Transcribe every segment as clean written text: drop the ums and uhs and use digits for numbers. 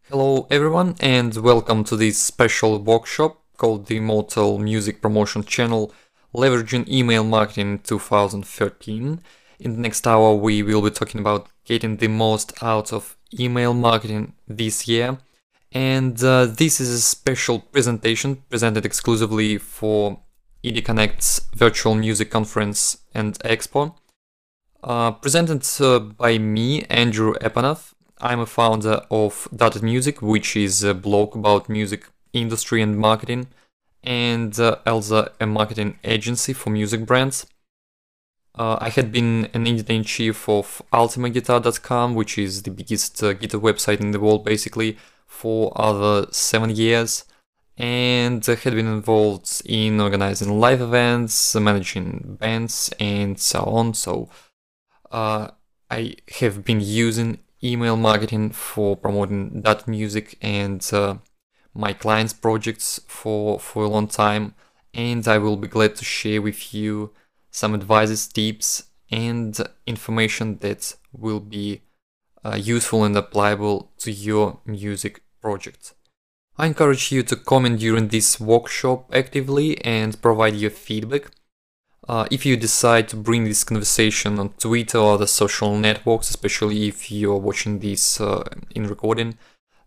Hello everyone and welcome to this special workshop called the Immortal Music Promotion Channel Leveraging Email Marketing in 2013. In the next hour we will be talking about getting the most out of email marketing this year, and this is a special presentation presented exclusively for ED Connect's virtual music conference and expo. Presented by me, Andrew Epanoff. I'm a founder of Dotted Music, which is a blog about music industry and marketing, and also a marketing agency for music brands. I had been an editor-in-chief of ultimateguitar.com, which is the biggest guitar website in the world basically, for over 7 years, and had been involved in organizing live events, managing bands, and so on. So I have been using email marketing for promoting that music and my clients' projects for a long time, and I will be glad to share with you some advices, tips, and information that will be useful and applicable to your music project. I encourage you to comment during this workshop actively and provide your feedback. If you decide to bring this conversation on Twitter or other social networks, especially if you're watching this in recording,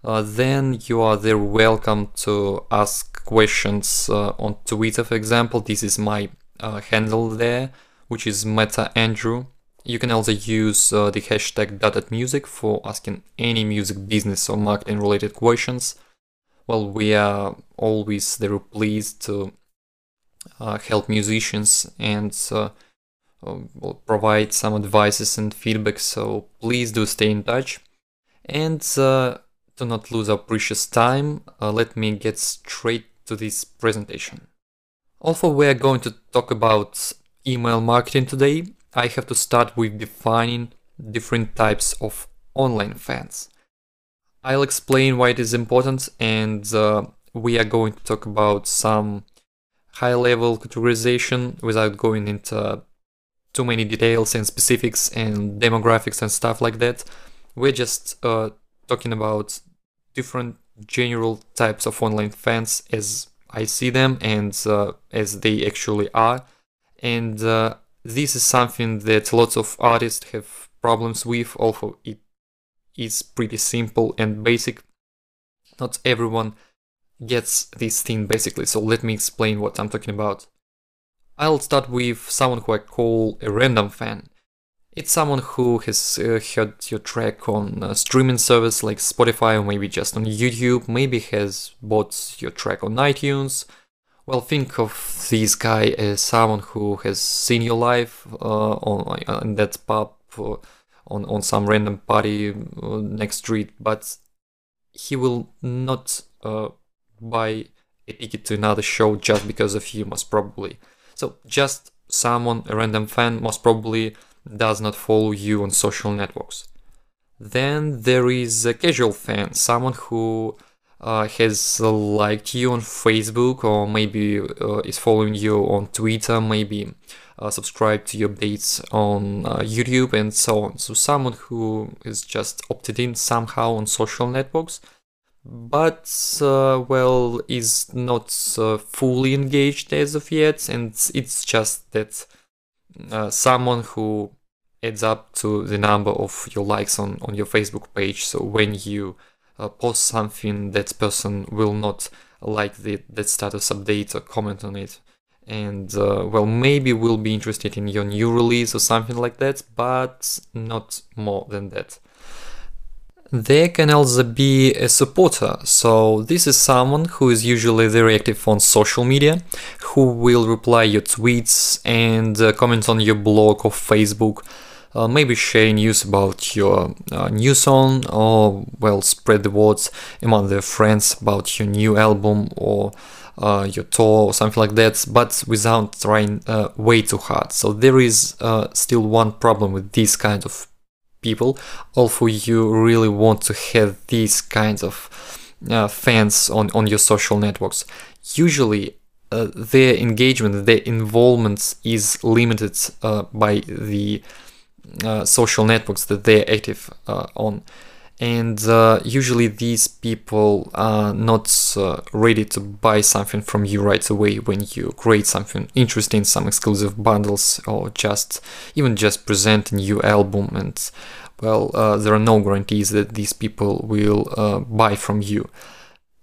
then you are very welcome to ask questions on Twitter, for example. This is my handle there, which is MetaAndrew. You can also use the hashtag #DotedMusic for asking any music business or marketing related questions. Well, we are always very pleased to help musicians and will provide some advices and feedback, so please do stay in touch. And to not lose our precious time, let me get straight to this presentation. Although we are going to talk about email marketing today, I have to start with defining different types of online fans. I'll explain why it is important, and we are going to talk about some high-level categorization without going into too many details and specifics and demographics and stuff like that. We're just talking about different general types of online fans as I see them and as they actually are. And this is something that lots of artists have problems with, although it is pretty simple and basic. Not everyone gets this thing basically, so let me explain what I'm talking about. I'll start with someone who I call a random fan. It's someone who has heard your track on a streaming service like Spotify or maybe just on YouTube, maybe has bought your track on iTunes. Well, think of this guy as someone who has seen your live on that pub on some random party next street, but he will not buy a ticket to another show just because of you, most probably. So just someone, a random fan, most probably does not follow you on social networks. Then there is a casual fan, someone who has liked you on Facebook, or maybe is following you on Twitter, maybe subscribed to your updates on YouTube and so on. So someone who is just opted in somehow on social networks, but well, is not fully engaged as of yet, and it's just that someone who adds up to the number of your likes on your Facebook page. So when you post something, that person will not like that status update or comment on it, and well, maybe will be interested in your new release or something like that, but not more than that. There can also be a supporter, so this is someone who is usually very active on social media, who will reply your tweets and comment on your blog or Facebook, maybe share news about your new song, or well, spread the words among their friends about your new album or your tour or something like that, but without trying way too hard. So there is still one problem with this kind of people. Although you really want to have these kinds of fans on your social networks, usually their engagement, their involvement is limited by the social networks that they're active on. And usually these people are not ready to buy something from you right away when you create something interesting, some exclusive bundles, or even just present a new album. And well, there are no guarantees that these people will buy from you.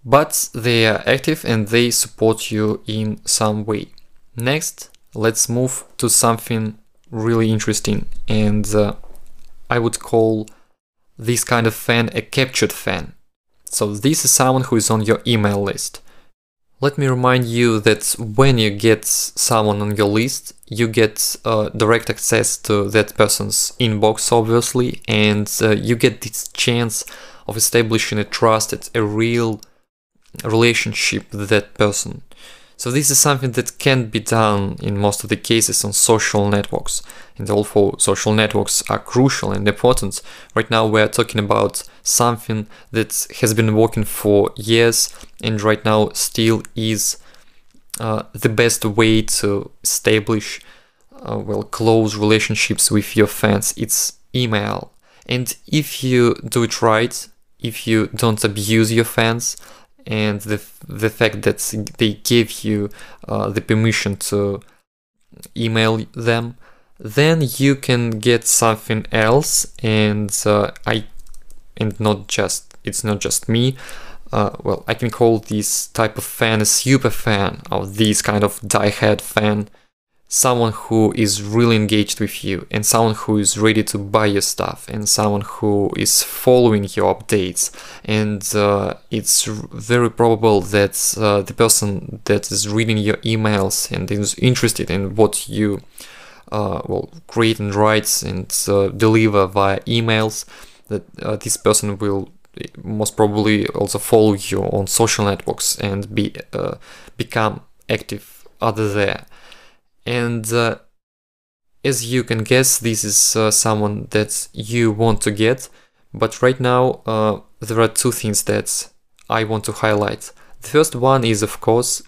But they are active and they support you in some way. Next, let's move to something really interesting, and I would call this kind of fan a captured fan. So this is someone who is on your email list. Let me remind you that when you get someone on your list, you get direct access to that person's inbox, obviously, and you get this chance of establishing a trust, a real relationship with that person. So this is something that can be done in most of the cases on social networks. And although social networks are crucial and important, right now we're talking about something that has been working for years and right now still is the best way to establish close relationships with your fans. It's email. And if you do it right, if you don't abuse your fans, and the fact that they give you the permission to email them, then you can get something else. And it's not just me. I can call this type of fan a super fan, or this kind of die-hard fan, someone who is really engaged with you, and someone who is ready to buy your stuff, and someone who is following your updates. And it's very probable that the person that is reading your emails and is interested in what you create and write and deliver via emails, that this person will most probably also follow you on social networks and become active other there. And as you can guess, this is someone that you want to get. But right now, there are two things that I want to highlight. The first one is, of course,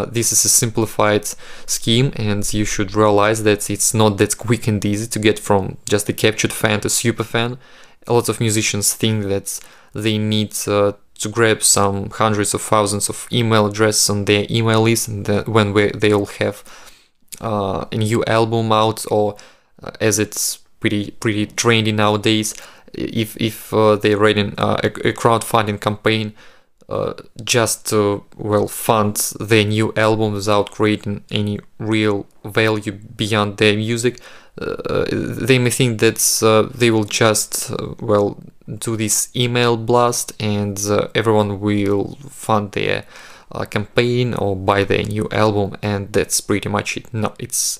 this is a simplified scheme, and you should realize that it's not that quick and easy to get from just a captured fan to super fan. A lot of musicians think that they need to grab some hundreds of thousands of email addresses on their email list, and when they'll have a new album out, or as it's pretty trendy nowadays, if they're running a crowdfunding campaign just to fund their new album without creating any real value beyond their music, they may think that they will just do this email blast and everyone will fund their campaign or buy their new album, and that's pretty much it. No, it's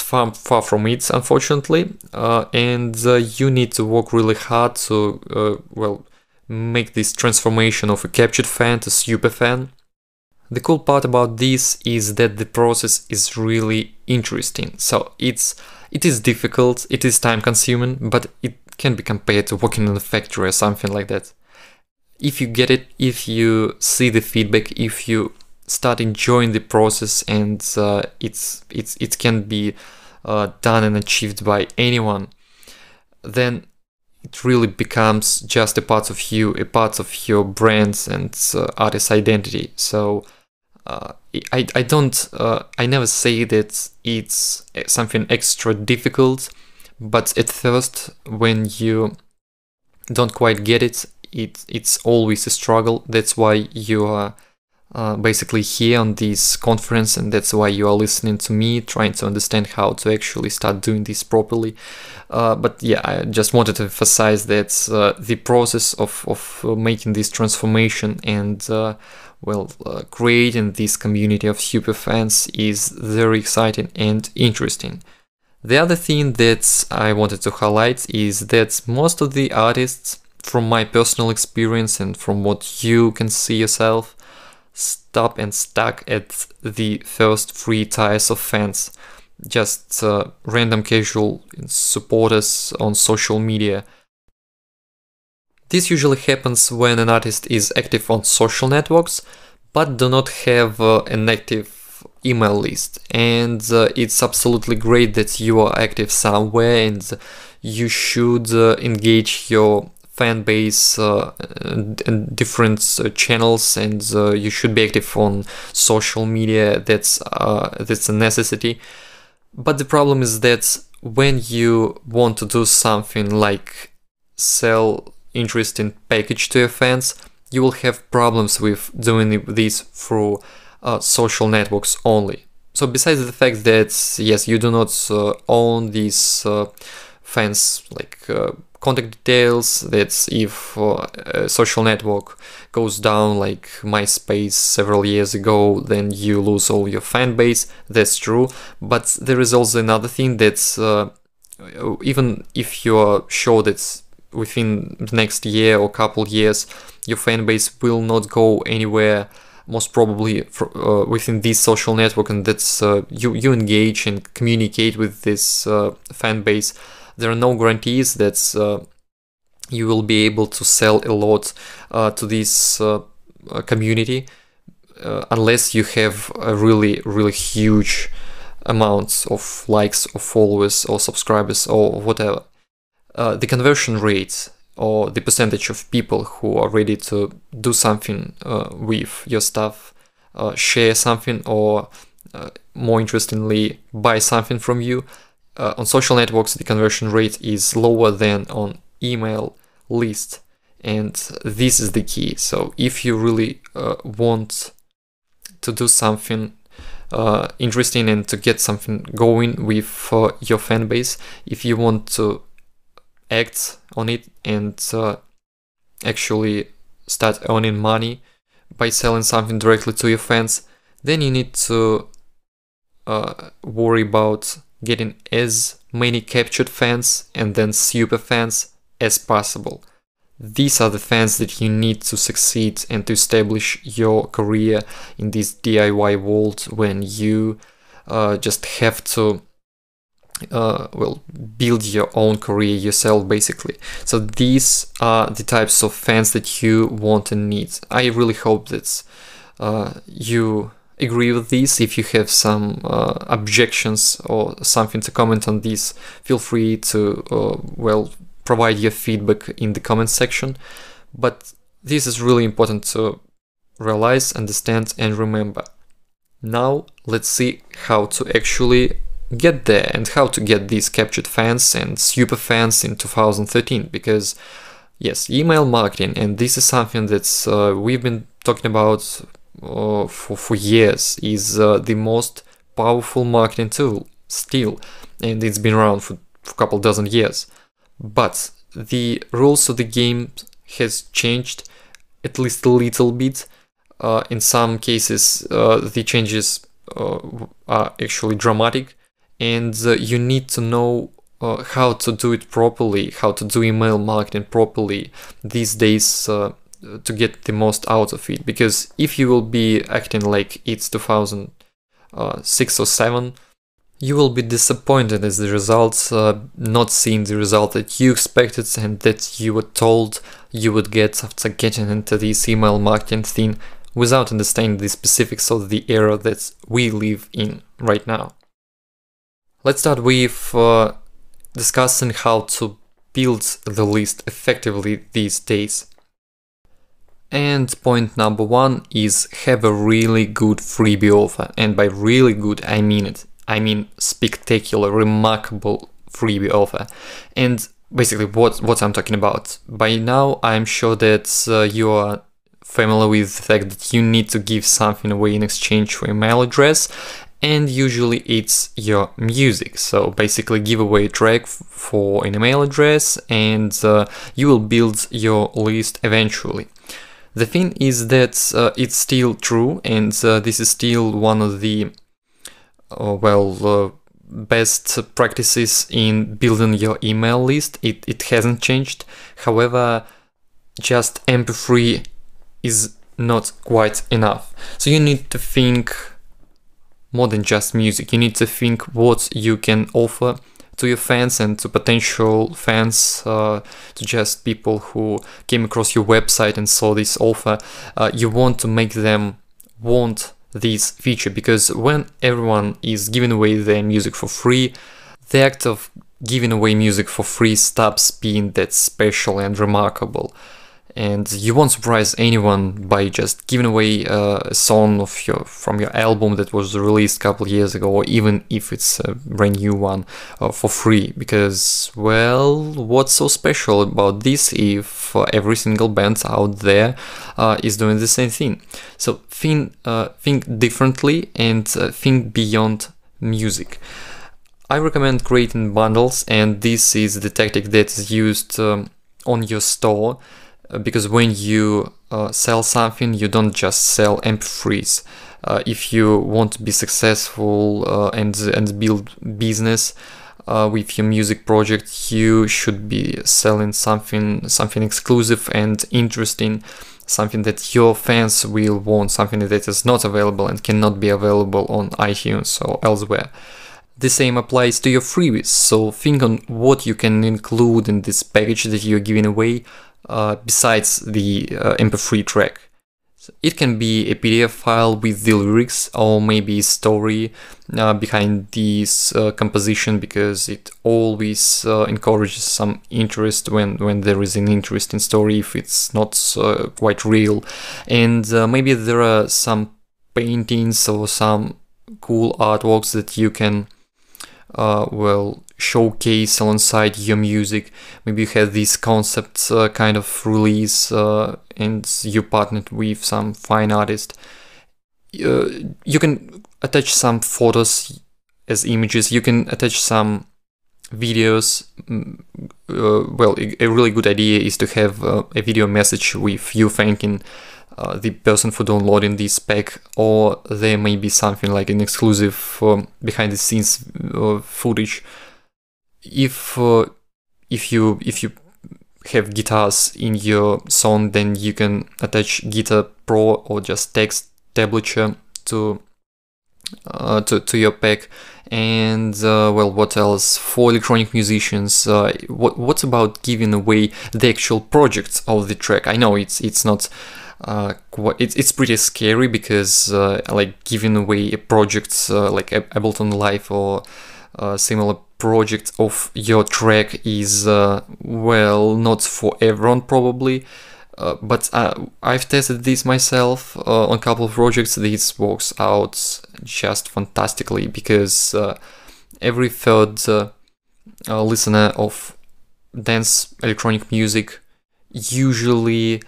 far from it, unfortunately, and you need to work really hard to make this transformation of a captured fan to super fan. The cool part about this is that the process is really interesting. So it is difficult, it is time consuming, but it can be compared to working in a factory or something like that. If you get it, if you see the feedback, if you start enjoying the process, and it can be done and achieved by anyone, then it really becomes just a part of you, a part of your brand and artist identity. So I never say that it's something extra difficult, but at first, when you don't quite get it, it's always a struggle. That's why you are basically here on this conference, and that's why you are listening to me, trying to understand how to actually start doing this properly. But yeah, I just wanted to emphasize that the process of making this transformation and creating this community of super fans is very exciting and interesting. The other thing that I wanted to highlight is that most of the artists, from my personal experience and from what you can see yourself, stop and stuck at the first 3 tiers of fans, just random casual supporters on social media. This usually happens when an artist is active on social networks but do not have an active email list, and it's absolutely great that you are active somewhere, and you should engage your fan base and different channels, and you should be active on social media. That's a necessity. But the problem is that when you want to do something like sell interesting package to your fans, you will have problems with doing this through social networks only. So besides the fact that yes, you do not own these fans like contact details, that if a social network goes down like MySpace several years ago, then you lose all your fan base. That's true, but there is also another thing that's even if you are sure that within the next year or couple years your fan base will not go anywhere, most probably within this social network, and that's you engage and communicate with this fan base, there are no guarantees that you will be able to sell a lot to this community unless you have a really huge amounts of likes or followers or subscribers or whatever. The conversion rate or the percentage of people who are ready to do something with your stuff, share something, or more interestingly buy something from you, on social networks the conversion rate is lower than on email list, and this is the key. So if you really want to do something interesting and to get something going with your fan base, if you want to act on it and actually start earning money by selling something directly to your fans, then you need to worry about getting as many captured fans and then super fans as possible. These are the fans that you need to succeed and to establish your career in this DIY world, when you just have to build your own career yourself, basically. So these are the types of fans that you want and need. I really hope that you agree with this. If you have some objections or something to comment on this, feel free to provide your feedback in the comment section. But this is really important to realize, understand, and remember. Now let's see how to actually get there and how to get these captured fans and super fans in 2013, because yes, email marketing, and this is something that's we've been talking about for years, is the most powerful marketing tool still, and it's been around for a couple dozen years. But the rules of the game has changed at least a little bit. In some cases the changes are actually dramatic, and you need to know how to do it properly, how to do email marketing properly these days to get the most out of it. Because if you will be acting like it's 2006 or 7, you will be disappointed as the results, not seeing the result that you expected and that you were told you would get after getting into this email marketing thing, without understanding the specifics of the era that we live in right now. Let's start with discussing how to build the list effectively these days. And point number one is have a really good freebie offer. And by really good, I mean it. I mean spectacular, remarkable freebie offer. And basically what I'm talking about. By now, I'm sure that you are familiar with the fact that you need to give something away in exchange for email address, and usually it's your music. So basically give away a track for an email address, and you will build your list eventually. The thing is that it's still true, and this is still one of the best practices in building your email list. It hasn't changed. However, just MP3 is not quite enough. So you need to think more than just music. You need to think what you can offer to your fans and to potential fans, to just people who came across your website and saw this offer. You want to make them want this feature, because when everyone is giving away their music for free, the act of giving away music for free stops being that special and remarkable. And you won't surprise anyone by just giving away a song from your album that was released a couple years ago, or even if it's a brand new one, for free. Because, well, what's so special about this if every single band out there is doing the same thing? So think differently and think beyond music. I recommend creating bundles, and this is the tactic that is used on your store. Because when you sell something, you don't just sell MP3s. If you want to be successful and build business with your music project, you should be selling something exclusive and interesting, something that your fans will want, something that is not available and cannot be available on iTunes or elsewhere. The same applies to your freebies, so think on what you can include in this package that you're giving away besides the MP3 track. So it can be a PDF file with the lyrics, or maybe a story behind this composition, because it always encourages some interest when there is an interesting story, if it's not quite real. And maybe there are some paintings or some cool artworks that you can showcase alongside your music. Maybe you had this concept kind of release and you partnered with some fine artist. You can attach some photos as images, you can attach some videos. A really good idea is to have a video message with you thanking the person for downloading this pack, or there may be something like an exclusive behind the scenes footage. If you have guitars in your song, then you can attach Guitar Pro or just text tablature to your pack. And what else for electronic musicians? What about giving away the actual projects of the track? I know it's not it's pretty scary, because like giving away a project like Ableton Live or similar project of your track is not for everyone probably, but I've tested this myself on a couple of projects. This works out just fantastically, because every third listener of dance electronic music usually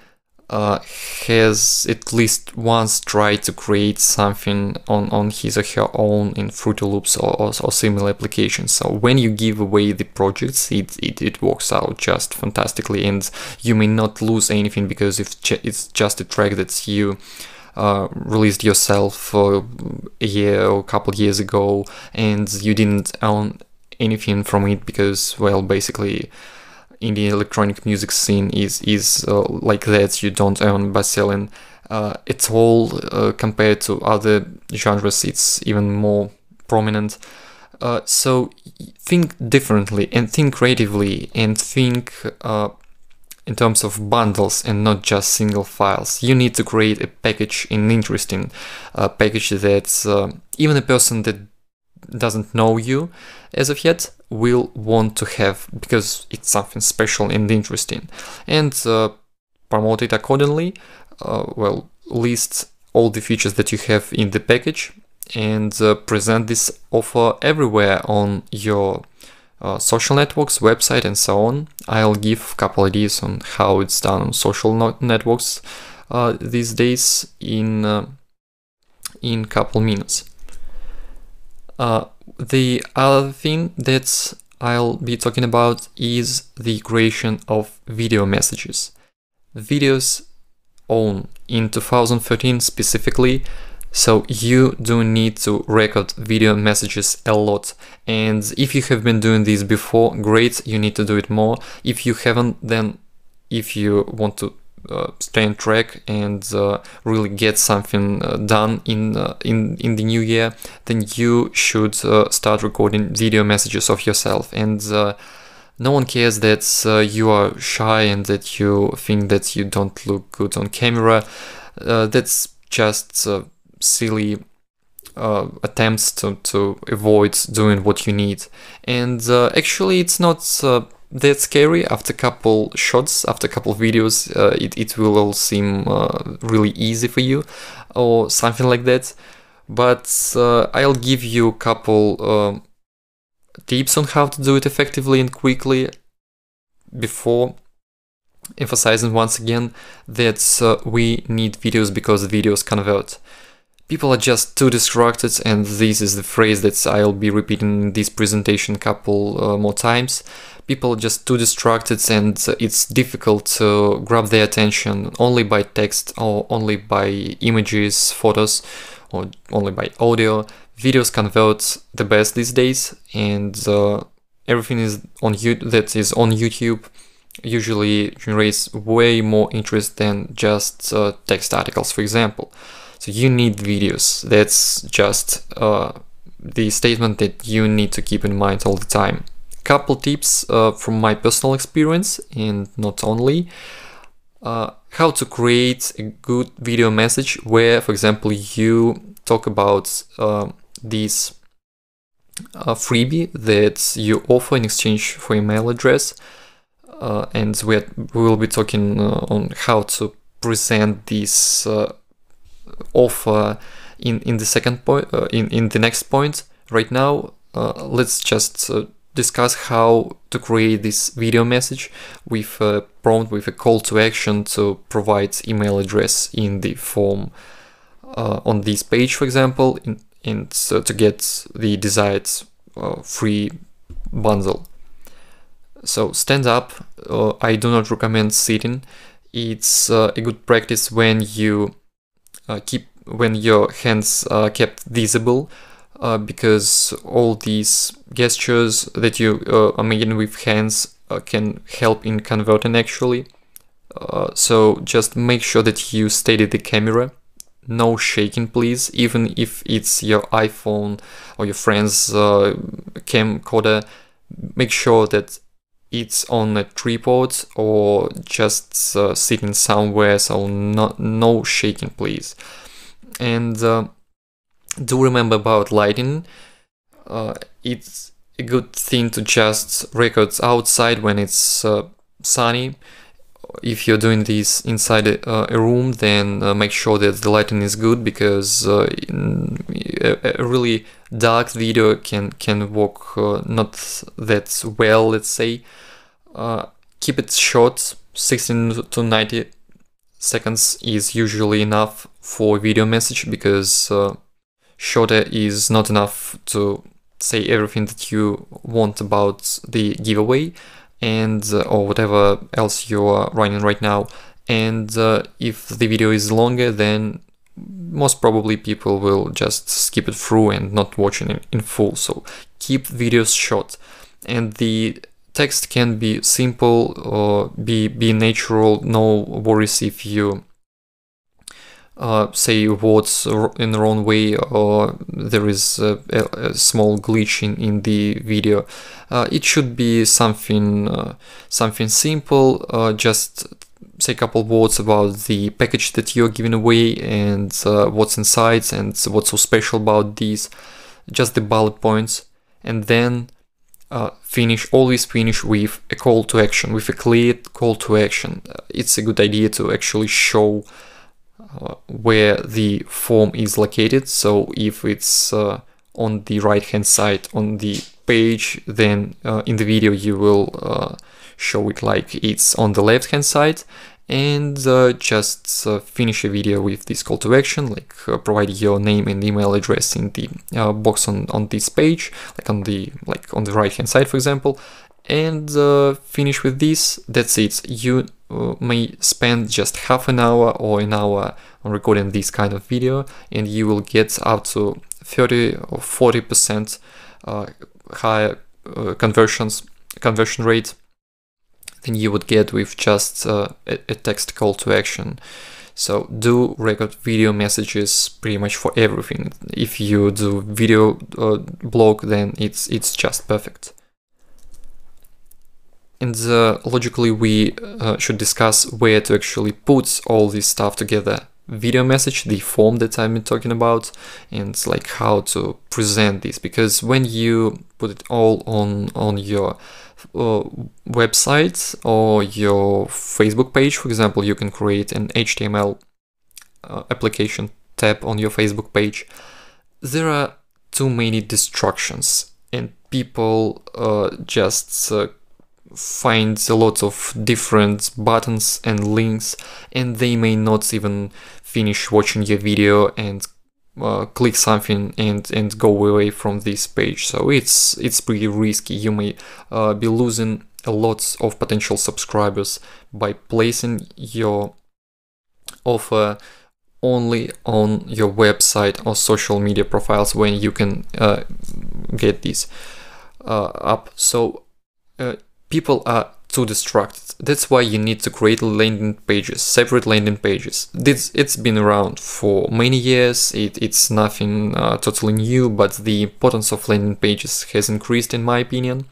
has at least once tried to create something on his or her own in Fruity Loops or similar applications. So when you give away the projects, it works out just fantastically, and you may not lose anything, because it's just a track that you released yourself a year or a couple years ago, and you didn't own anything from it, because, well, basically in the electronic music scene is like that. You don't earn by selling at all. Compared to other genres, it's even more prominent. So think differently and think creatively, and think in terms of bundles and not just single files. You need to create a package, an interesting package that even a person that doesn't know you as of yet will want to have, because it's something special and interesting. And promote it accordingly. List all the features that you have in the package, and present this offer everywhere on your social networks, website, and so on. I'll give a couple ideas on how it's done on social networks these days in couple minutes. The other thing that I'll be talking about is the creation of video messages. Videos own in 2013 specifically, so you do need to record video messages a lot. And if you have been doing this before, great, you need to do it more. If you haven't, then if you want to stay on track and really get something done in the new year, then you should start recording video messages of yourself. And no one cares that you are shy and that you think that you don't look good on camera. That's just silly attempts to avoid doing what you need. And actually it's not that scary. After a couple shots, after a couple videos, it will all seem really easy for you or something like that. But I'll give you a couple tips on how to do it effectively and quickly, before emphasizing once again that we need videos because videos convert. People are just too distracted, and this is the phrase that I'll be repeating in this presentation a couple more times. People are just too distracted, and it's difficult to grab their attention only by text or only by images, photos, or only by audio. Videos convert the best these days, and everything that is on YouTube usually generates way more interest than just text articles, for example. So you need videos. That's just the statement that you need to keep in mind all the time. Couple tips from my personal experience, and not only. How to create a good video message where, for example, you talk about this freebie that you offer in exchange for email address, and we will be talking on how to present this offer in the second point, in the next point. Right now, let's just discuss how to create this video message with a prompt, with a call to action to provide email address in the form on this page, for example, and to get the desired free bundle. So stand up. I do not recommend sitting. It's a good practice when you when your hands are kept visible, because all these gestures that you are making with hands can help in converting actually. So just make sure that you steady the camera. No shaking, please. Even if it's your iPhone or your friend's camcorder, make sure that it's on a tripod or just sitting somewhere, so no shaking, please. And do remember about lighting. It's a good thing to just record outside when it's sunny. If you're doing this inside a room, then make sure that the lighting is good, because a really dark video can work not that well, let's say. Keep it short. 16 to 90 seconds is usually enough for a video message, because shorter is not enough to say everything that you want about the giveaway and or whatever else you are running right now. And if the video is longer, then most probably people will just skip it through and not watching it in full. So keep videos short, and the text can be simple or be natural. No worries if you say words in the wrong way, or there is a small glitch in the video. It should be something simple. Just say a couple words about the package that you're giving away and what's inside and what's so special about these. Just the bullet points, and then always finish with a call to action, with a clear call to action. It's a good idea to actually show where the form is located. So if it's on the right hand side on the page, then in the video you will show it like it's on the left hand side, and just finish a video with this call to action, like provide your name and email address in the box on this page, like on the right hand side, for example, and finish with this. That's it. You may spend just half an hour or an hour on recording this kind of video, and you will get up to 30 or 40% higher conversion rate than you would get with just a text call to action. So do record video messages pretty much for everything. If you do video blog, then it's just perfect. And logically we should discuss where to actually put all this stuff together. video message, the form that I've been talking about, and like how to present this, because when you put it all on your website or your Facebook page, for example, you can create an HTML application tab on your Facebook page. There are too many distractions, and people just find a lot of different buttons and links, and they may not even finish watching your video and click something and go away from this page. So it's pretty risky. You may be losing a lot of potential subscribers by placing your offer only on your website or social media profiles when you can get this up. So people are too distracted. That's why you need to create landing pages, separate landing pages. It's been around for many years. It's nothing totally new, but the importance of landing pages has increased in my opinion.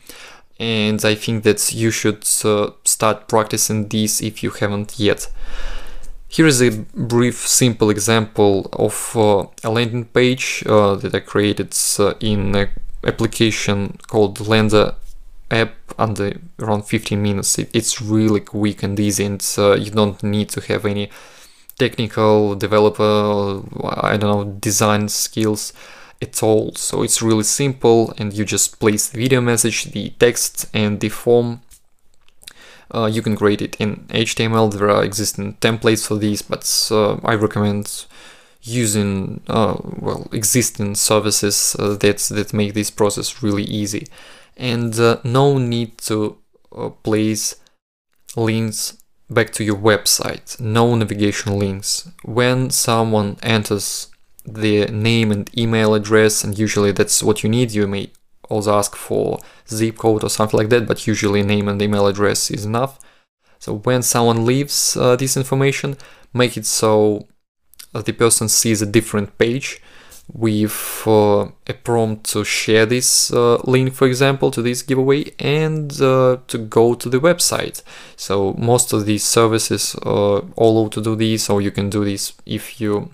And I think that you should start practicing this if you haven't yet. Here is a brief, simple example of a landing page that I created in an application called Lender app under around 15 minutes. It's really quick and easy, and you don't need to have any technical developer or, I don't know, design skills at all. So it's really simple, and you just place the video message, the text, and the form. You can create it in HTML. There are existing templates for these, but I recommend using existing services that make this process really easy. And no need to place links back to your website, no navigation links. When someone enters their name and email address, and usually that's what you need, you may also ask for zip code or something like that, but usually name and email address is enough. So when someone leaves this information, make it so the person sees a different page with a prompt to share this link, for example, to this giveaway, and to go to the website. So most of these services allow to do this, or you can do this if you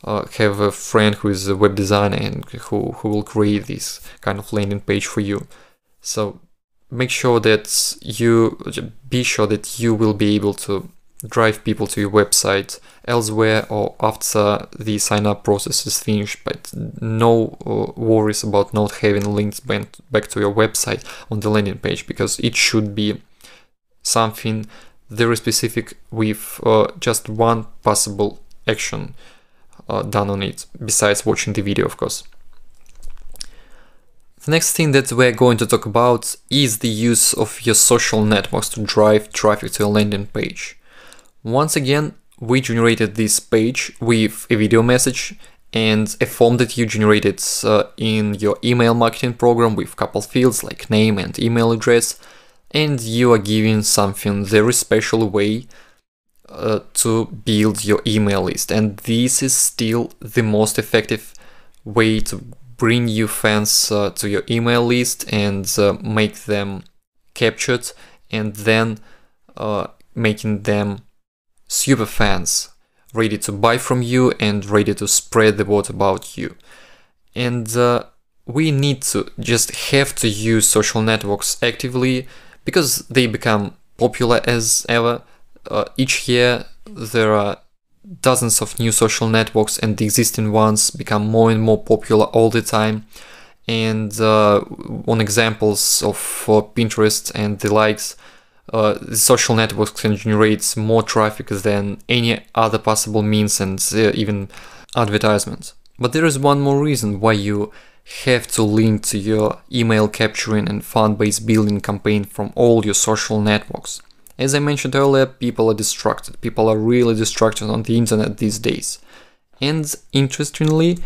have a friend who is a web designer and who will create this kind of landing page for you. So be sure that you will be able to drive people to your website elsewhere or after the sign-up process is finished, but no worries about not having links back to your website on the landing page, because it should be something very specific with just one possible action done on it, besides watching the video, of course. The next thing that we're going to talk about is the use of your social networks to drive traffic to your landing page. Once again, we generated this page with a video message and a form that you generated in your email marketing program with a couple fields like name and email address, and you are giving something very special way to build your email list. And this is still the most effective way to bring you fans to your email list and make them captured, and then making them super fans, ready to buy from you and ready to spread the word about you. And we need to just have to use social networks actively, because they become popular as ever. Each year there are dozens of new social networks, and the existing ones become more and more popular all the time. And on examples of Pinterest and the likes, the social networks can generate more traffic than any other possible means, and even advertisements. But there is one more reason why you have to link to your email capturing and fan base building campaign from all your social networks. As I mentioned earlier, people are distracted. People are really distracted on the internet these days. And interestingly,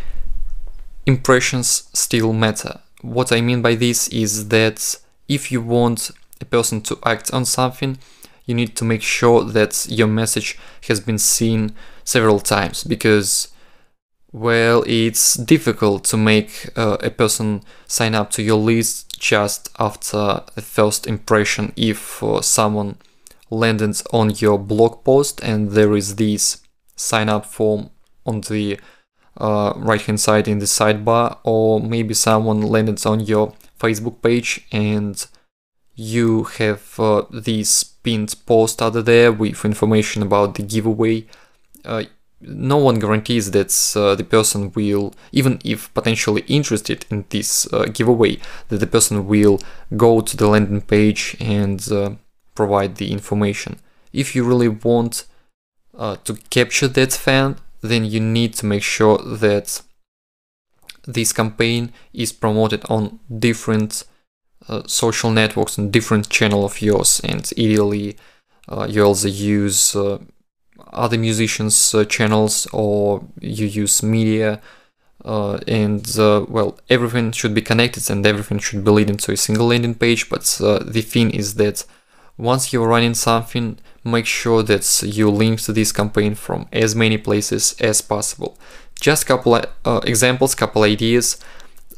impressions still matter. What I mean by this is that if you want a person to act on something, you need to make sure that your message has been seen several times, because, well, it's difficult to make a person sign up to your list just after a first impression if someone landed on your blog post and there is this sign up form on the right hand side in the sidebar, or maybe someone landed on your Facebook page and you have this pinned post out there with information about the giveaway. No one guarantees that the person will, even if potentially interested in this giveaway, that the person will go to the landing page and provide the information. If you really want to capture that fan, then you need to make sure that this campaign is promoted on different social networks and different channel of yours, and ideally you also use other musicians' channels, or you use media, and well, everything should be connected and everything should be leading to a single landing page. But the thing is that once you're running something, make sure that you link to this campaign from as many places as possible. Just a couple examples, couple ideas.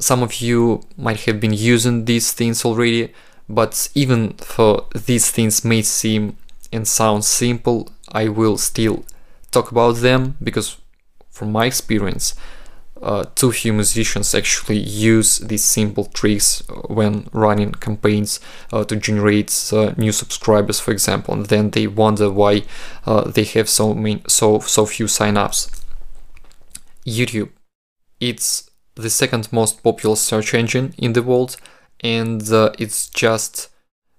Some of you might have been using these things already, but even though these things may seem and sound simple, I will still talk about them, because from my experience, too few musicians actually use these simple tricks when running campaigns to generate new subscribers, for example, and then they wonder why they have so few sign-ups. YouTube, it's the second most popular search engine in the world, and it's just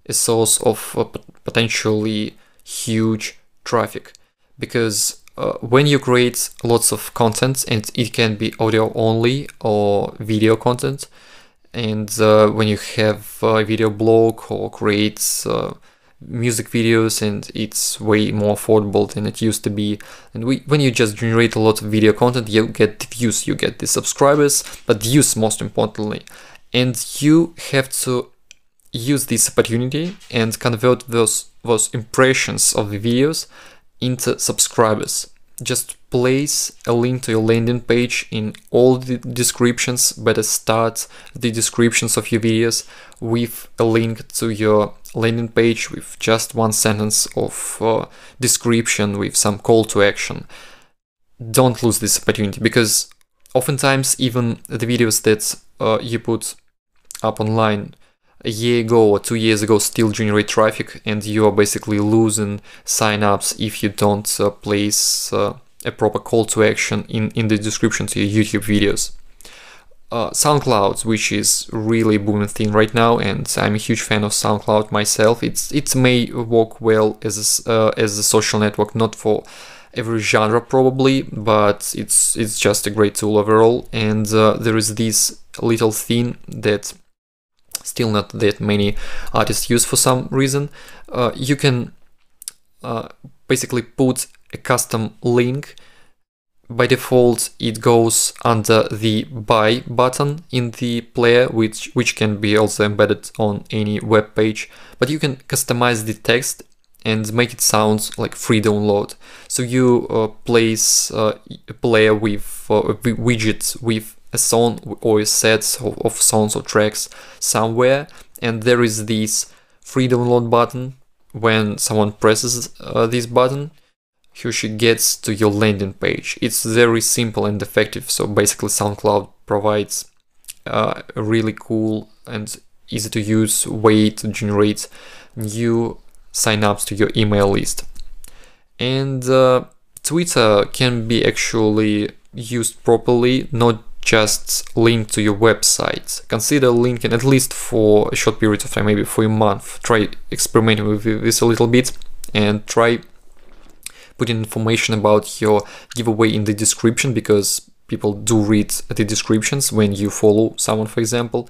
a source of potentially huge traffic, because when you create lots of content, and it can be audio only or video content, and when you have a video blog or create music videos, and it's way more affordable than it used to be, and when you just generate a lot of video content, you get the views, you get the subscribers, but views most importantly, and you have to use this opportunity and convert those impressions of the videos into subscribers. Just place a link to your landing page in all the descriptions. Better start the descriptions of your videos with a link to your landing page with just one sentence of description with some call to action. Don't lose this opportunity, because oftentimes even the videos that you put up online a year ago or 2 years ago still generate traffic, and you are basically losing sign-ups if you don't place a proper call to action in the description to your YouTube videos. SoundCloud, which is really booming thing right now, and I'm a huge fan of SoundCloud myself. It may work well as a social network, not for every genre probably, but it's just a great tool overall. And there is this little thing that still not that many artists use for some reason. You can basically put a custom link. By default, it goes under the buy button in the player, which can be also embedded on any web page, but you can customize the text and make it sound like free download. So you place a player with a widget with a song or a set of songs or tracks somewhere, and there is this free download button. When someone presses this button, he or she gets to your landing page. It's very simple and effective. So basically SoundCloud provides a really cool and easy to use way to generate new sign-ups to your email list. And Twitter can be actually used properly, not just link to your website. Consider linking at least for a short period of time, maybe for a month. Try experimenting with this a little bit and try putting information about your giveaway in the description, because people do read the descriptions when you follow someone, for example,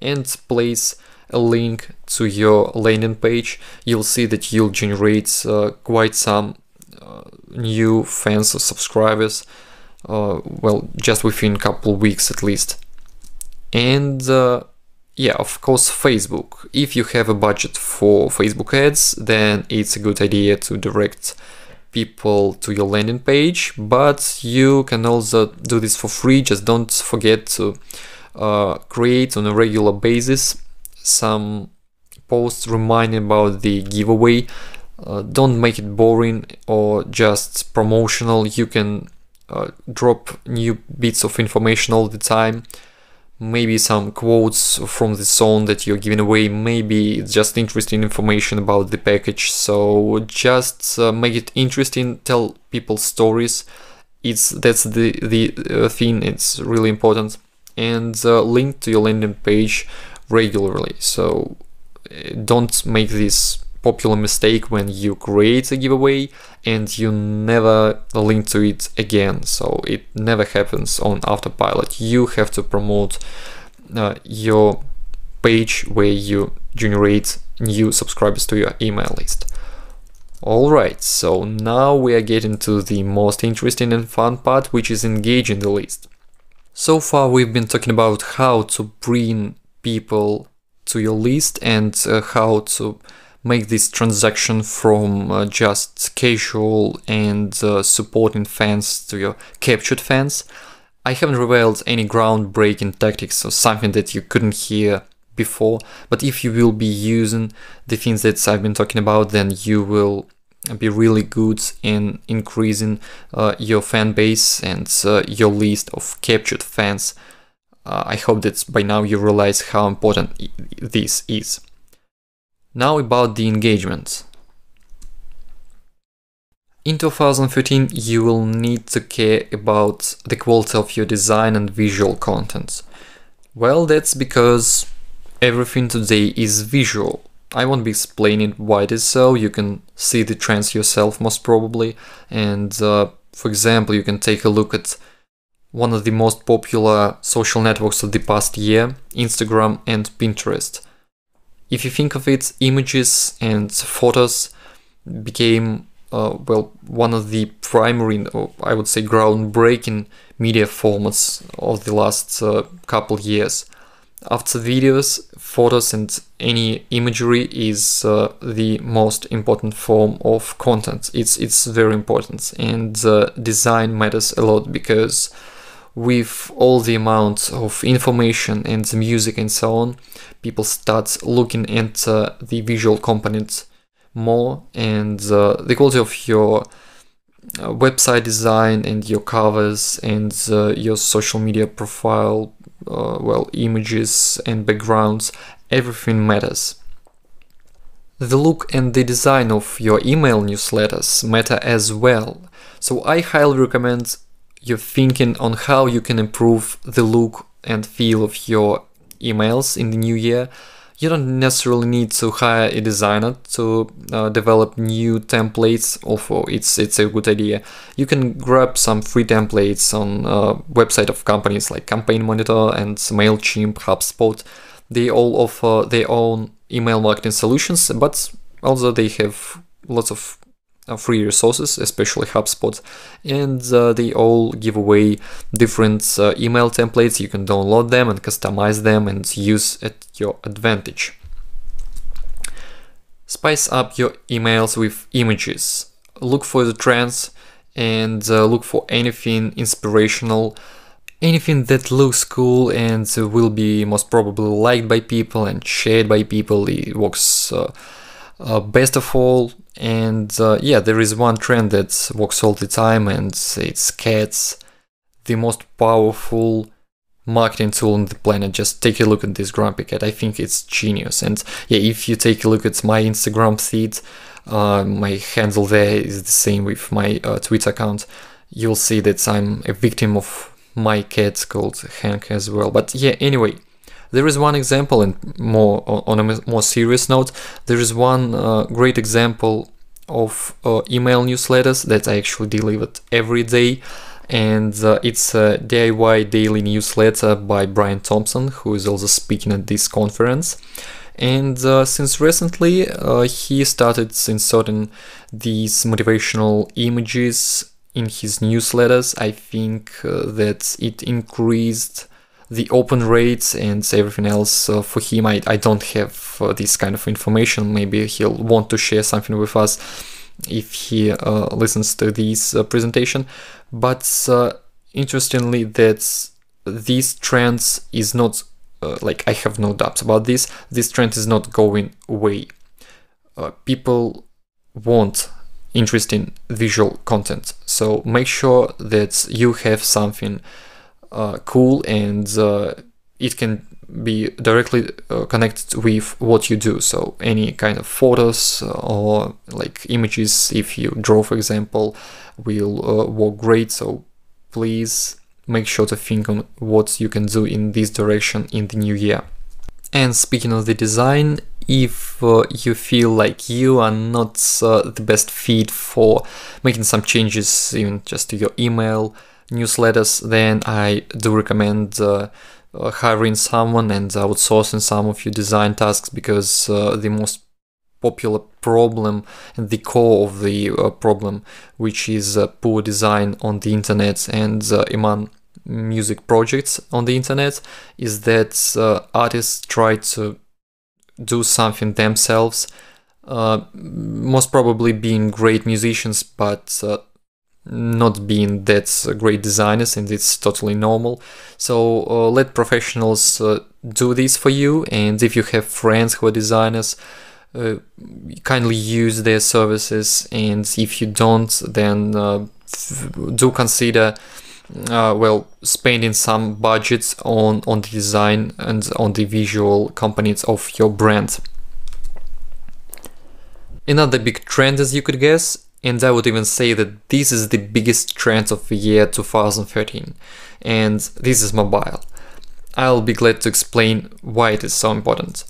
and place a link to your landing page. You'll see that you'll generate quite some new fans or subscribers, well, just within a couple of weeks at least. And yeah, of course, Facebook. If you have a budget for Facebook ads, then it's a good idea to direct people to your landing page, but you can also do this for free. Just don't forget to create on a regular basis some posts reminding about the giveaway. Don't make it boring or just promotional. You can drop new bits of information all the time. Maybe some quotes from the song that you're giving away. Maybe it's just interesting information about the package. So just make it interesting. Tell people stories. That's the thing. It's really important. And link to your landing page regularly. So don't make this popular mistake when you create a giveaway and you never link to it again. So it never happens on autopilot. You have to promote your page where you generate new subscribers to your email list. Alright, so now we are getting to the most interesting and fun part, which is engaging the list. So far we've been talking about how to bring people to your list and how to make this transaction from just casual and supporting fans to your captured fans. I haven't revealed any groundbreaking tactics or something that you couldn't hear before, but if you will be using the things that I've been talking about, then you will be really good in increasing your fan base and your list of captured fans. I hope that by now you realize how important this is. Now about the engagement. In 2013 you will need to care about the quality of your design and visual content. Well, that's because everything today is visual. I won't be explaining why it is so. You can see the trends yourself most probably, and for example you can take a look at one of the most popular social networks of the past year, Instagram and Pinterest. If you think of it, images and photos became well, one of the primary, or I would say groundbreaking media formats of the last couple years. After videos, photos and any imagery is the most important form of content. It's very important, and design matters a lot because with all the amount of information and the music and so on, people start looking at the visual component more, and the quality of your website design and your covers and your social media profile, well, images and backgrounds, everything matters. The look and the design of your email newsletters matter as well, so I highly recommend you thinking on how you can improve the look and feel of your emails in the new year. You don't necessarily need to hire a designer to develop new templates, although it's a good idea. You can grab some free templates on website of companies like Campaign Monitor and MailChimp, HubSpot. They all offer their own email marketing solutions, but also they have lots of free resources, especially HubSpot, and they all give away different email templates. You can download them and customize them and use at your advantage. Spice up your emails with images. Look for the trends and look for anything inspirational, anything that looks cool and will be most probably liked by people and shared by people. It works best of all. And yeah, there is one trend that works all the time, and it's cats, the most powerful marketing tool on the planet. Just take a look at this grumpy cat. I think it's genius. And yeah, if you take a look at my Instagram feed, my handle there is the same with my Twitter account. You'll see that I'm a victim of my cat called Hank as well. But yeah, anyway, there is one example, and on a more serious note, there is one great example of email newsletters that I actually delivered every day, and it's a DIY daily newsletter by Brian Thompson, who is also speaking at this conference. And since recently he started inserting these motivational images in his newsletters. I think that it increased the open rates and everything else for him. I don't have this kind of information. Maybe he'll want to share something with us if he listens to this presentation. But interestingly, that these trends is not like, I have no doubts about this trend is not going away. People want interesting visual content. So make sure that you have something cool and it can be directly connected with what you do. So any kind of photos or like images, if you draw, for example, will work great. So please make sure to think on what you can do in this direction in the new year. And speaking of the design, if you feel like you are not the best fit for making some changes even just to your email newsletters, then I do recommend hiring someone and outsourcing some of your design tasks, because the most popular problem and the core of the problem, which is poor design on the internet and among music projects on the internet, is that artists try to do something themselves, most probably being great musicians, but not being that great designers, and it's totally normal. So let professionals do this for you, and if you have friends who are designers, kindly use their services, and if you don't, then do consider spending some budgets on the design and on the visual components of your brand. Another big trend, as you could guess, and I would even say that this is the biggest trend of the year 2013, and this is mobile. I'll be glad to explain why it is so important.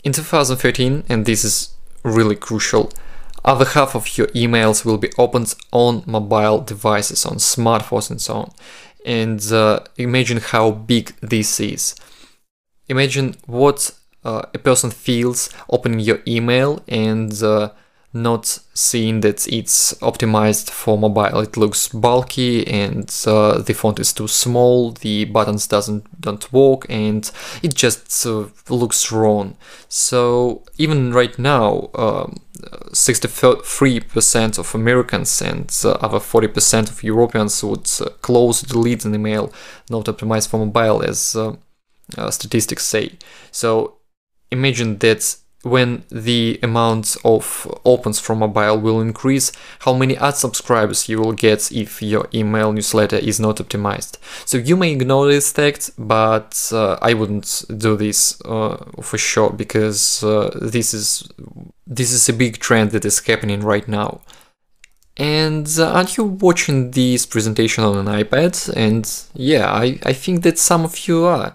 In 2013, and this is really crucial, other half of your emails will be opened on mobile devices, on smartphones and so on. And imagine how big this is. Imagine what a person feels opening your email and not seeing that it's optimized for mobile. It looks bulky, and the font is too small, the buttons don't work, and it just looks wrong. So even right now, 63% of Americans and other 40% of Europeans would close, delete an email not optimized for mobile, as statistics say. So imagine that when the amount of opens from mobile will increase, how many ad subscribers you will get if your email newsletter is not optimized. So you may ignore this fact, but I wouldn't do this for sure, because this is a big trend that is happening right now. And aren't you watching this presentation on an iPad? And yeah, I think that some of you are.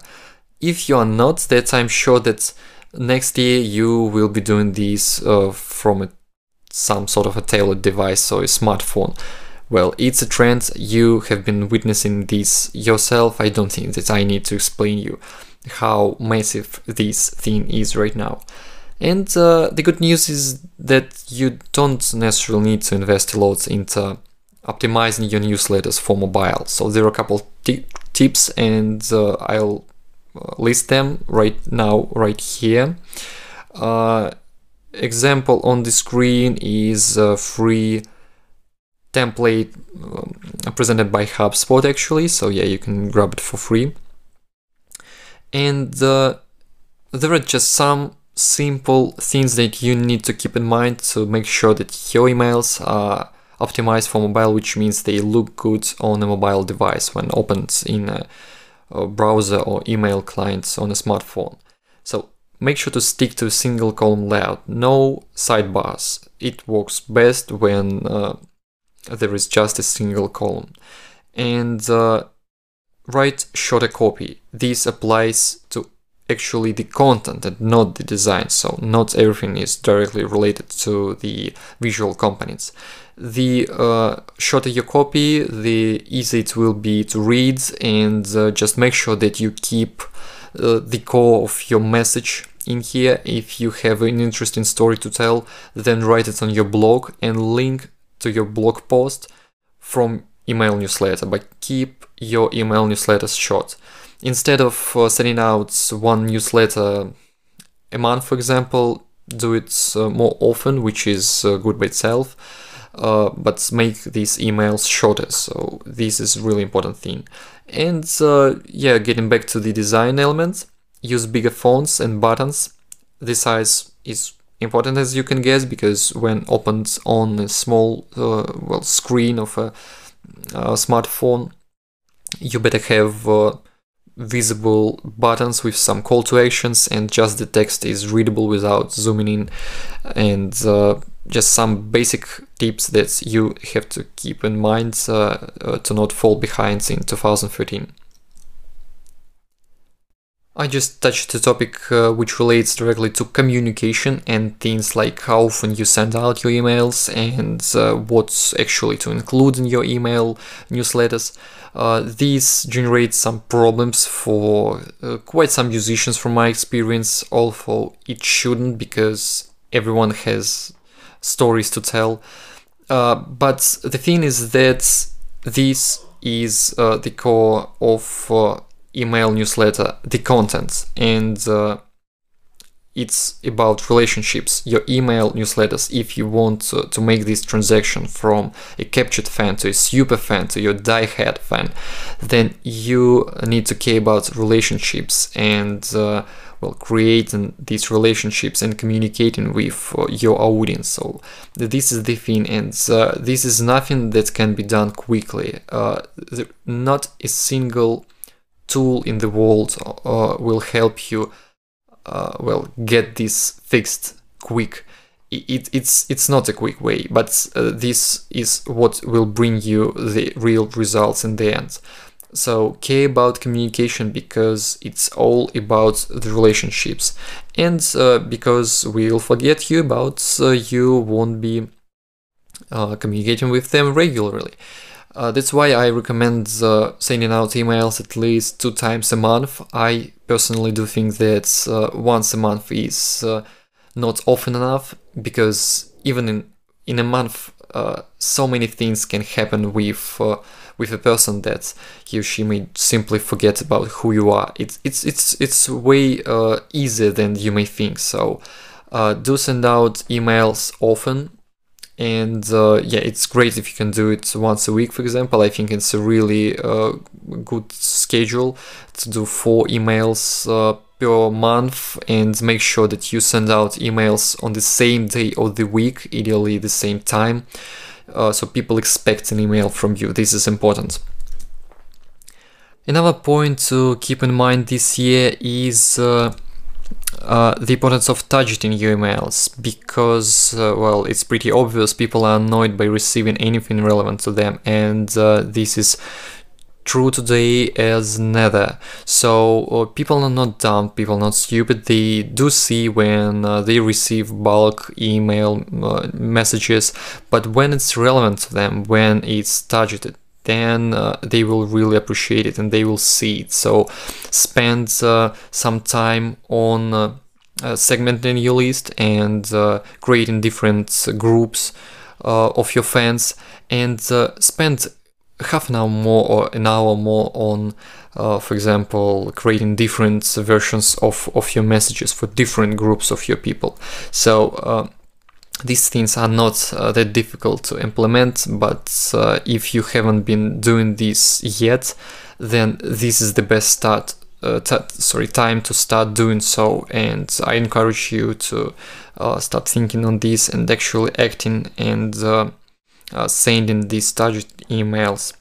If you are not, that I'm sure that next year you will be doing this from some sort of a tablet device or a smartphone. Well, it's a trend. You have been witnessing this yourself. I don't think that I need to explain you how massive this thing is right now. And the good news is that you don't necessarily need to invest a lot into optimizing your newsletters for mobile. So there are a couple tips, and I'll list them right now, right here. Example on the screen is a free template presented by HubSpot, actually. So yeah, you can grab it for free. And there are just some simple things that you need to keep in mind to make sure that your emails are optimized for mobile, which means they look good on a mobile device when opened in a browser or email clients on a smartphone. So make sure to stick to a single column layout, no sidebars. It works best when there is just a single column. And write shorter copy. This applies to actually the content and not the design, so not everything is directly related to the visual components. The shorter your copy, the easier it will be to read, and just make sure that you keep the core of your message in here. If you have an interesting story to tell, then write it on your blog and link to your blog post from email newsletter, but keep your email newsletters short. Instead of sending out one newsletter a month, for example, do it more often, which is good by itself, but make these emails shorter. So this is a really important thing. And yeah, getting back to the design elements, use bigger fonts and buttons. The size is important as you can guess, because when opened on a small screen of a smartphone, you better have visible buttons with some call to actions, and just the text is readable without zooming in, and just some basic tips that you have to keep in mind to not fall behind in 2013. I just touched a topic which relates directly to communication and things like how often you send out your emails and what's actually to include in your email newsletters. These generate some problems for quite some musicians from my experience, although it shouldn't, because everyone has stories to tell. But the thing is that this is the core of email newsletter, the content, and it's about relationships. Your email newsletters, if you want to make this transaction from a captured fan to a super fan to your die-hard fan, then you need to care about relationships and creating these relationships and communicating with your audience. So this is the thing, and this is nothing that can be done quickly. Not a single tool in the world will help you get this fixed quick. It's not a quick way, but this is what will bring you the real results in the end. So care about communication, because it's all about the relationships, and because we'll forget you about you won't be communicating with them regularly. That's why I recommend sending out emails at least 2 times a month. I personally do think that once a month is not often enough, because even in a month so many things can happen with a person that he or she may simply forget about who you are. It's way easier than you may think. So do send out emails often. And it's great if you can do it once a week, for example. I think it's a really good schedule to do 4 emails per month, and make sure that you send out emails on the same day of the week, ideally the same time, so people expect an email from you. This is important. Another point to keep in mind this year is the importance of targeting your emails, because it's pretty obvious people are annoyed by receiving anything relevant to them, and this is true today as never. So people are not dumb, people are not stupid. They do see when they receive bulk email messages, but when it's relevant to them, when it's targeted, then they will really appreciate it and they will see it. So spend some time on segmenting your list and creating different groups of your fans, and spend half an hour more or an hour more on for example, creating different versions of your messages for different groups of your people. So these things are not that difficult to implement, but if you haven't been doing this yet, then this is the best time to start doing so, and I encourage you to start thinking on this and actually acting and sending these target emails.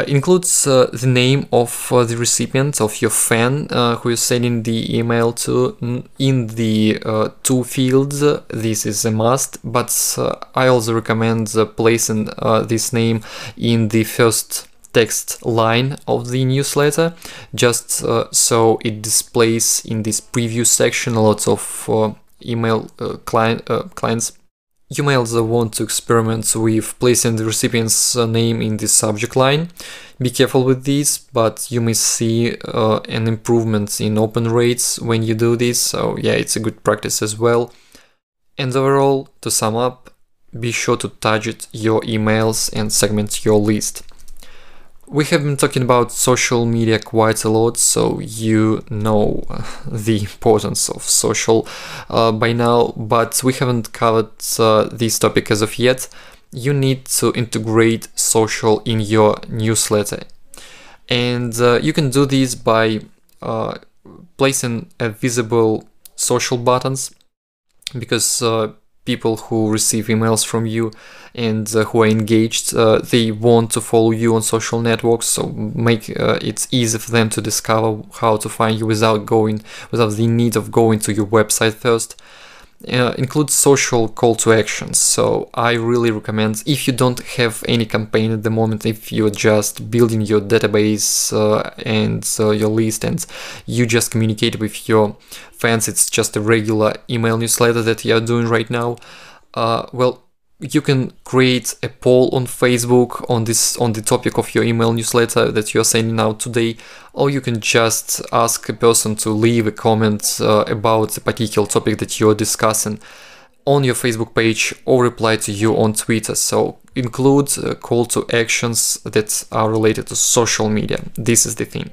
Includes the name of the recipient, of your fan who you're sending the email to, in the to fields. This is a must, but I also recommend placing this name in the first text line of the newsletter, just so it displays in this preview section. A lot of email clients. You may also want to experiment with placing the recipient's name in the subject line. Be careful with this, but you may see an improvement in open rates when you do this, so yeah, it's a good practice as well. And overall, to sum up, be sure to target your emails and segment your list. We have been talking about social media quite a lot, so you know the importance of social by now, but we haven't covered this topic as of yet. You need to integrate social in your newsletter, and you can do this by placing visible social buttons because people who receive emails from you and who are engaged, they want to follow you on social networks, so make it easy for them to discover how to find you without the need of going to your website first. Include social call to actions. So I really recommend, if you don't have any campaign at the moment, if you're just building your database and your list, and you just communicate with your fans, it's just a regular email newsletter that you're doing right now, well, you can create a poll on Facebook on the topic of your email newsletter that you're sending out today, or you can just ask a person to leave a comment about the particular topic that you're discussing on your Facebook page, or reply to you on Twitter. So include call to actions that are related to social media. This is the thing.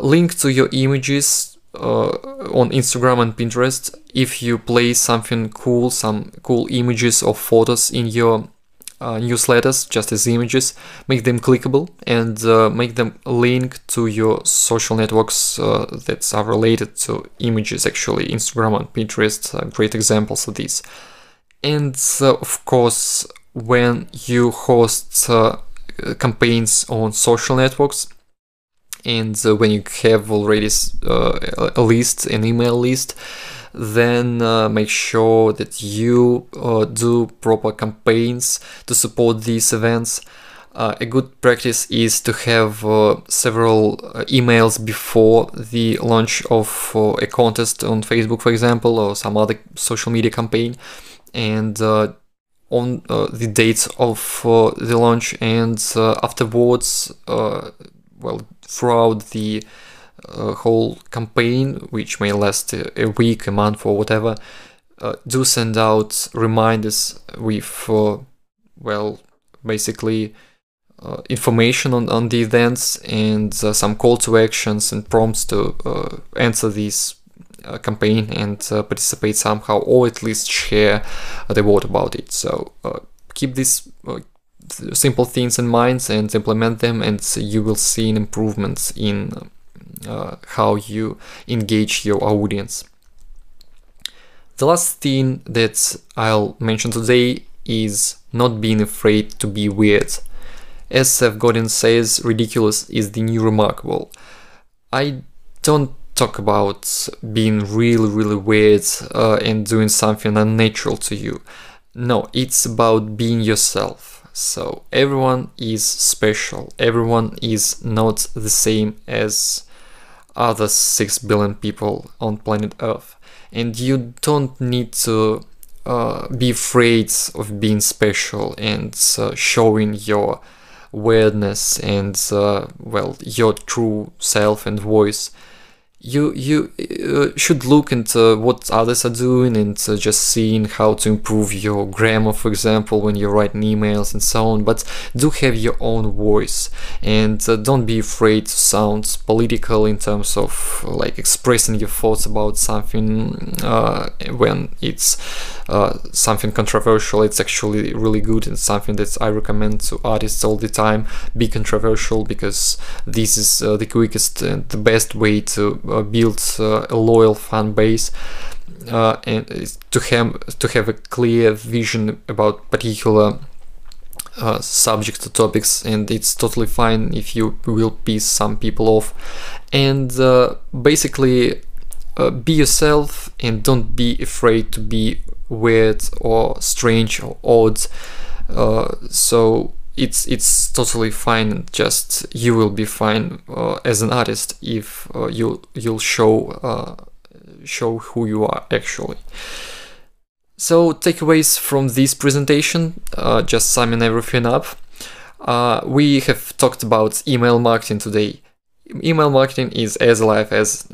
Link to your images on Instagram and Pinterest. If you place something cool, some cool images or photos in your newsletters, just as images, make them clickable and make them link to your social networks that are related to images. Actually, Instagram and Pinterest are great examples of this. And of course, when you host campaigns on social networks, and when you have already a list, an email list, then make sure that you do proper campaigns to support these events. A good practice is to have several emails before the launch of a contest on Facebook, for example, or some other social media campaign, and on the dates of the launch, and afterwards, well, throughout the whole campaign, which may last a week, a month, or whatever, do send out reminders with, well, basically information on the events, and some call to actions and prompts to answer this campaign and participate somehow, or at least share the word about it. So keep these simple things in mind and implement them, and you will see an improvement in how you engage your audience. The last thing that I'll mention today is not being afraid to be weird. As Seth Godin says, ridiculous is the new remarkable. I don't talk about being really weird and doing something unnatural to you. No, it's about being yourself. So everyone is special. Everyone is not the same as other 6 billion people on planet Earth. And you don't need to be afraid of being special and showing your weirdness and, well, your true self and voice. You should look into what others are doing and just seeing how to improve your grammar, for example, when you're writing emails and so on, but do have your own voice, and don't be afraid to sound political in terms of like expressing your thoughts about something when it's something controversial. It's actually really good, and something that I recommend to artists all the time. Be controversial, because this is the quickest and the best way to build a loyal fan base, and to have a clear vision about particular subjects or topics. And it's totally fine if you will piss some people off, and basically be yourself, and don't be afraid to be weird or strange or odd. So it's totally fine, and just you will be fine as an artist if you'll show who you are actually. So takeaways from this presentation, just summing everything up. We have talked about email marketing today. Email marketing is as alive as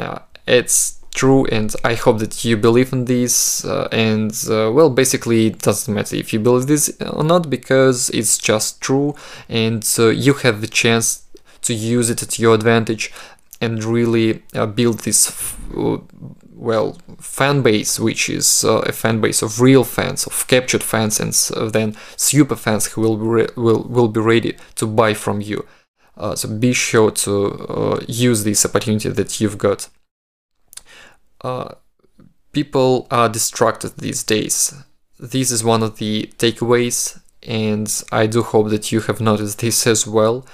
it's true, and I hope that you believe in this, and well, basically it doesn't matter if you believe this or not, because it's just true, and you have the chance to use it at your advantage and really build this well, fan base, which is a fan base of real fans, of captured fans, and then super fans who will be ready to buy from you. So be sure to use this opportunity that you've got. People are distracted these days. This is one of the takeaways, and I do hope that you have noticed this as well.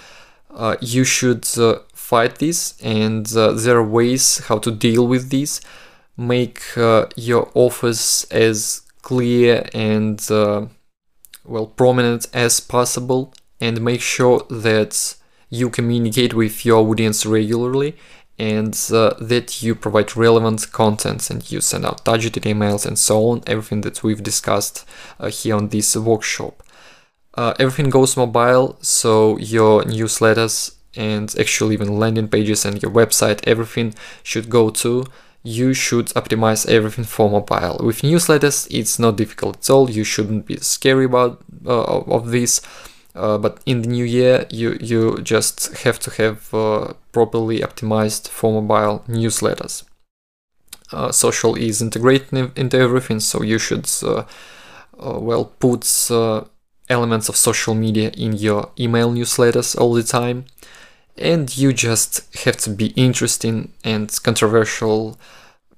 You should fight this, and there are ways how to deal with this. Make your offers as clear and prominent as possible, and make sure that you communicate with your audience regularly, and that you provide relevant content, and you send out targeted emails and so on, everything that we've discussed here on this workshop. Everything goes mobile, so your newsletters and actually even landing pages and your website, everything should go to. You should optimize everything for mobile. With newsletters, it's not difficult at all. You shouldn't be scary about of this. But in the new year, you just have to have properly optimized for mobile newsletters. Social is integrated into everything, so you should put elements of social media in your email newsletters all the time. And you just have to be interesting and controversial.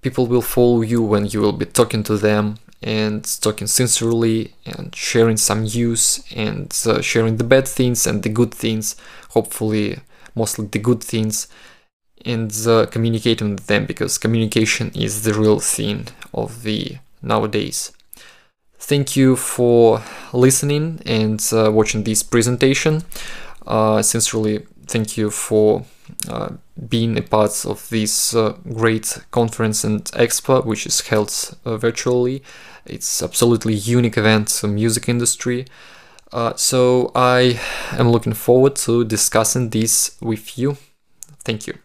People will follow you when you will be talking to them and talking sincerely and sharing some news and sharing the bad things and the good things, hopefully mostly the good things, and communicating with them, because communication is the real thing of the nowadays. Thank you for listening and watching this presentation. Sincerely, thank you for being a part of this great conference and expo, which is held virtually. It's absolutely unique event in the music industry. So I am looking forward to discussing this with you. Thank you.